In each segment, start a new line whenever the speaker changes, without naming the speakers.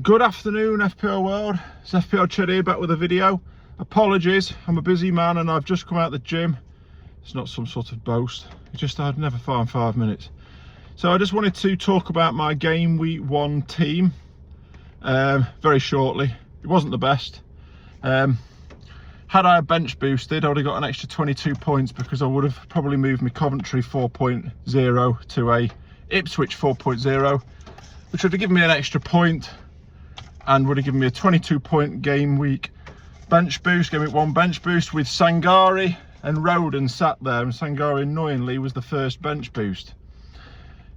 Good afternoon, FPL world. It's FPL Chad here, back with a video. Apologies, I'm a busy man and I've just come out of the gym. It's not some sort of boast, it's just I'd never found 5 minutes. So I just wanted to talk about my game week 1 team very shortly. It wasn't the best. Had I bench boosted, I would have got an extra 22 points because I would have probably moved my Coventry 4.0 to a Ipswich 4.0, which would have given me an extra point and would have given me a 22 point game week bench boost, game week 1 bench boost, with Sangari and Roden sat there, and Sangari annoyingly was the first bench boost.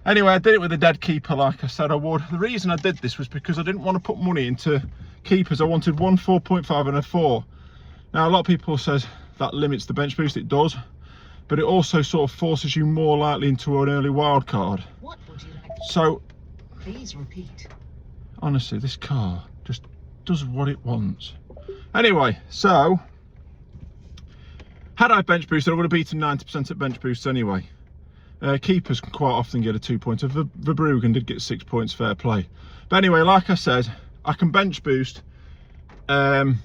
Anyway, I did it with a dead keeper like I said I would. The reason I did this was because I didn't want to put money into keepers. I wanted one 4.5 and a 4. Now a lot of people says that limits the bench boost. It does, but it also sort of forces you more likely into an early wild card.
What would you like?
So
please repeat.
Honestly, this car just does what it wants. Anyway, so had I bench boosted, I would have beaten 90% at bench boosts anyway. Keepers can quite often get a 2-pointer. Verbruggen did get 6 points, fair play. But anyway, like I said, I can bench boost, and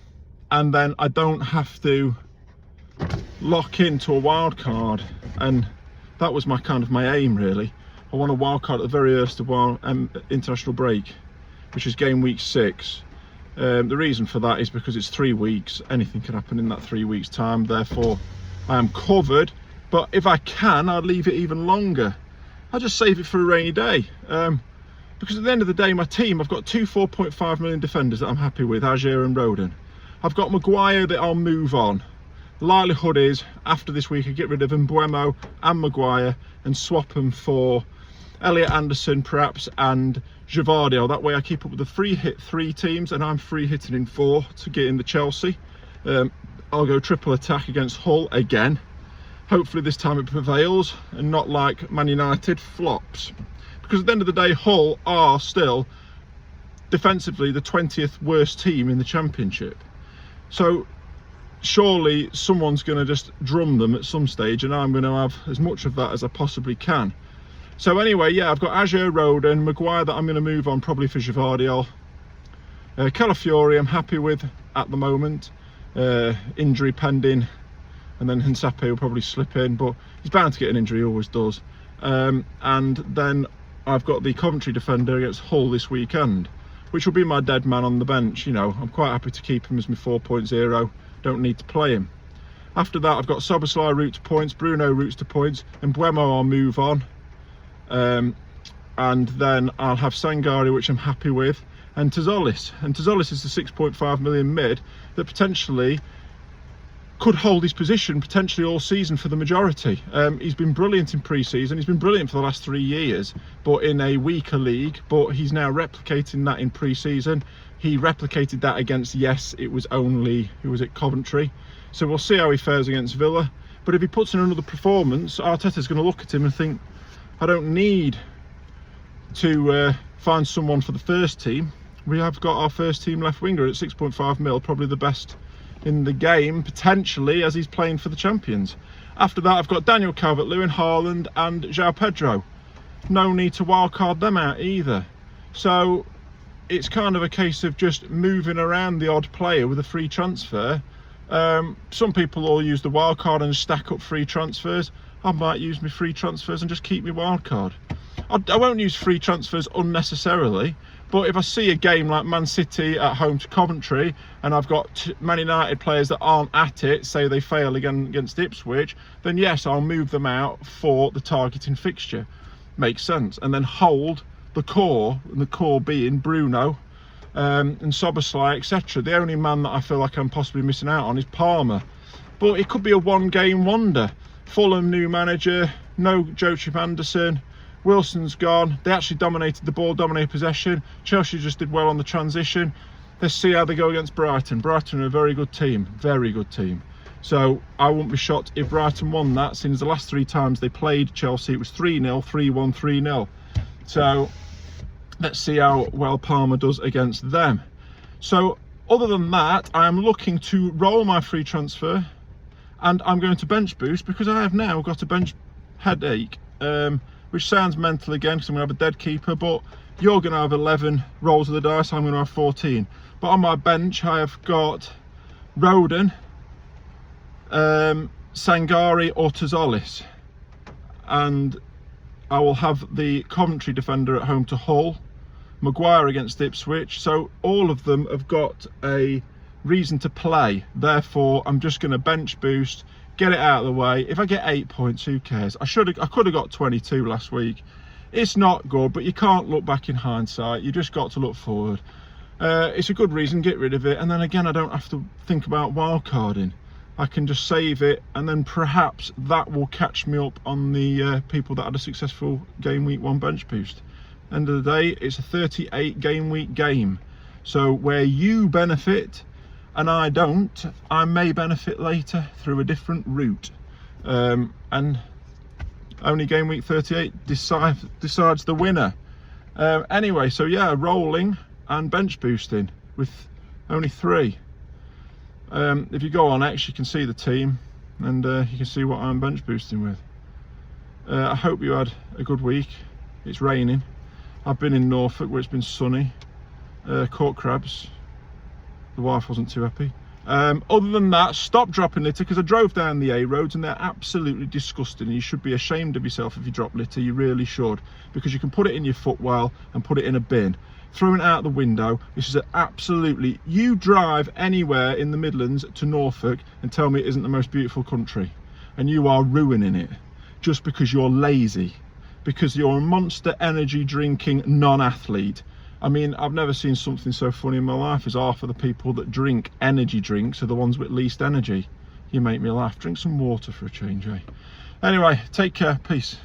then I don't have to lock into a wild card, and that was my aim really. I want a wild card at the very earliest of international break, which is game week 6. The reason for that is because it's 3 weeks. Anything can happen in that 3 weeks time, therefore I am covered. But if I can, I'd leave it even longer. I'll just save it for a rainy day, because at the end of the day, my team, I've got 2 4.5 million defenders that I'm happy with, Azure and Roden. I've got Maguire that I'll move on. The likelihood is after this week I get rid of Mbuemo and Maguire and swap them for Elliot Anderson perhaps and Givardio. That way I keep up with the free hit 3 teams, and I'm free hitting in 4 to get in the Chelsea. I'll go triple attack against Hull again. Hopefully this time it prevails and not like Man United flops, because at the end of the day Hull are still defensively the 20th worst team in the Championship. So surely someone's going to just drum them at some stage, and I'm going to have as much of that as I possibly can. So anyway, yeah, I've got Azure, Roden, Maguire that I'm going to move on probably for Givardio. Calafiori I'm happy with at the moment, injury pending, and then Hensape will probably slip in, but he's bound to get an injury, he always does. And then I've got the Coventry defender against Hull this weekend, which will be my dead man on the bench. You know, I'm quite happy to keep him as my 4.0, don't need to play him. After that I've got Szoboszlai route to points, Bruno routes to points, and Mbuemo I'll move on. And then I'll have Sangari, which I'm happy with, and Tazolis. And Tazolis is the 6.5 million mid that potentially could hold his position potentially all season for the majority. He's been brilliant in pre-season, he's been brilliant for the last 3 years, but in a weaker league, but he's now replicating that in pre-season. He replicated that against, yes, it was only, who was it, Coventry. So we'll see how he fares against Villa. But if he puts in another performance, Arteta's going to look at him and think, I don't need to find someone for the first team. We have got our first team left winger at 6.5 mil, probably the best in the game potentially, as he's playing for the champions. After that I've got Daniel Calvert-Lewin, Haaland and João Pedro. No need to wildcard them out either. So it's kind of a case of just moving around the odd player with a free transfer. Some people will use the wildcard and stack up free transfers. I might use my free transfers and just keep my wildcard. I won't use free transfers unnecessarily, but if I see a game like Man City at home to Coventry and I've got Man United players that aren't at it, say they fail again against Ipswich, then yes, I'll move them out for the targeting fixture. Makes sense. And then hold the core, and the core being Bruno and Szoboszlai, etc. The only man that I feel like I'm possibly missing out on is Palmer, but it could be a 1-game wonder. Fulham new manager, no Joachim Anderson, Wilson's gone. They actually dominated the ball, dominated possession. Chelsea just did well on the transition. Let's see how they go against Brighton. Brighton are a very good team, very good team. So I wouldn't be shocked if Brighton won that, since the last 3 times they played Chelsea it was 3-0, 3-1, 3-0. So let's see how well Palmer does against them. So other than that, I am looking to roll my free transfer, and I'm going to bench boost because I have now got a bench headache, which sounds mental again because I'm going to have a dead keeper, but You're going to have 11 rolls of the dice, I'm going to have 14. But on my bench I have got Roden, Sangari or Tazolis, and I will have the Coventry defender at home to Hull, Maguire against Ipswich. So all of them have got a reason to play, therefore I'm just going to bench boost, get it out of the way. If I get 8 points, who cares? I could have got 22 last week. It's not good, but you can't look back in hindsight, you just got to look forward. It's a good reason, get rid of it, and then again I don't have to think about wildcarding. I can just save it, and then perhaps that will catch me up on the people that had a successful game week 1 bench boost. End of the day, it's a 38 game week game, so where you benefit and I don't, I may benefit later through a different route, and only game week 38 decides the winner. Anyway, so yeah, rolling and bench boosting with only 3. If you go on X, you can see the team, and you can see what I'm bench boosting with. I hope you had a good week. It's raining. I've been in Norfolk where it's been sunny. Caught crabs. The wife wasn't too happy. Other than that, stop dropping litter, because I drove down the A roads and they're absolutely disgusting. You should be ashamed of yourself if you drop litter, you really should, because you can put it in your footwell and put it in a bin. Throwing it out the window, this is absolutely, you drive anywhere in the Midlands to Norfolk and tell me it isn't the most beautiful country, and you are ruining it just because you're lazy, because you're a Monster energy drinking non-athlete. I mean, I've never seen something so funny in my life as half of the people that drink energy drinks are the ones with least energy. You make me laugh. Drink some water for a change, eh? Anyway, take care, peace.